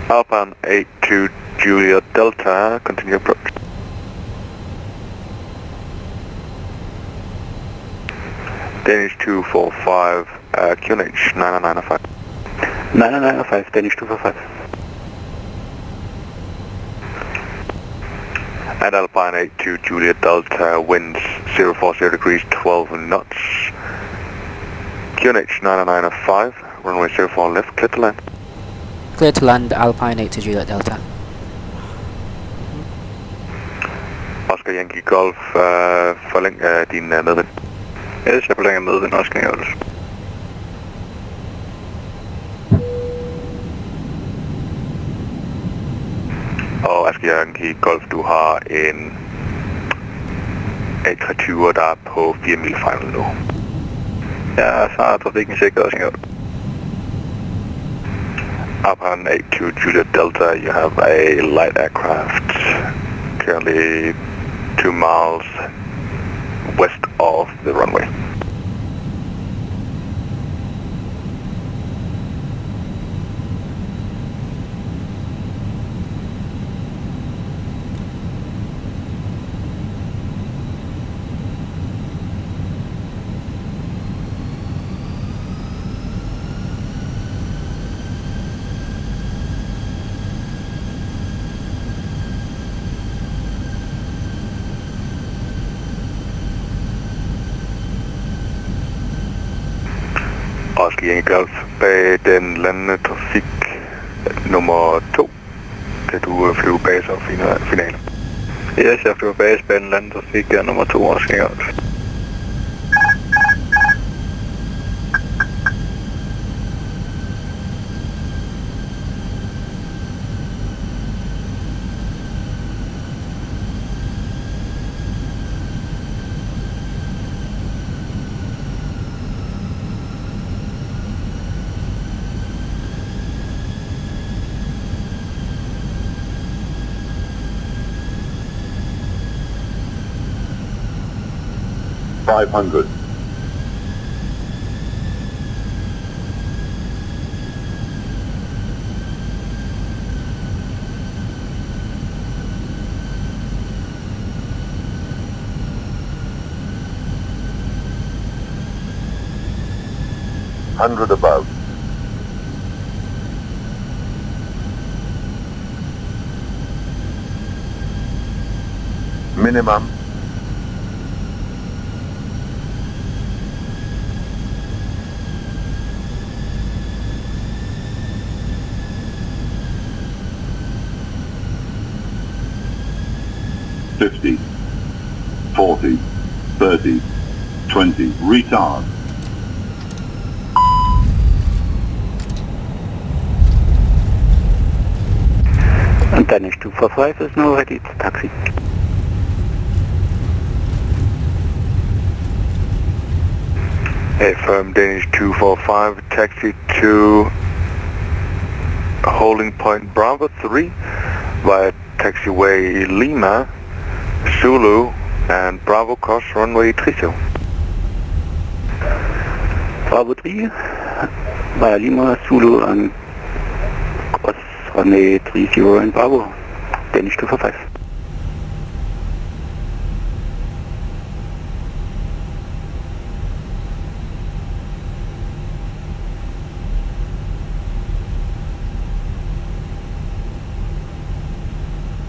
Alpine 82 Juliet Delta, continue approach. Danish 245, QNH 9905. 9905, Danish 245. And Alpine 82 Juliet Delta, winds 040 degrees 12 knots. QNH 9905, runway 04 left, clear to land. Clear to land, Alpine 82 Juliet Delta. Oscar Yankee Golf, forlæng din medvind. Yes, jeg forlænger medvind, Oscar Golf. Og Oscar Yankee Golf, du har en A320, der er på 4 mil final nu. Ja, så har trafikken sikret, Oscar Golf. Alpine 82 Juliet Delta, you have a light aircraft currently 2 miles west of the runway. Oscar Yankee Golf, bag den landende trafik nummer 2. Kan du flyve bag så finale? Yes, jeg flyver bag den landende trafik nummer 2, Oscar Golf. $500. $100 above. Minimum. $50, $40, $30, $20, retard. And Danish 245 is now ready to taxi. Affirm Danish 245, taxi to holding point Bravo 3 via taxiway Lima, Zulu and Bravo cross runway 30. Bravo 3 via Lima, Zulu and cross runway 30 in Bravo, Danish 245.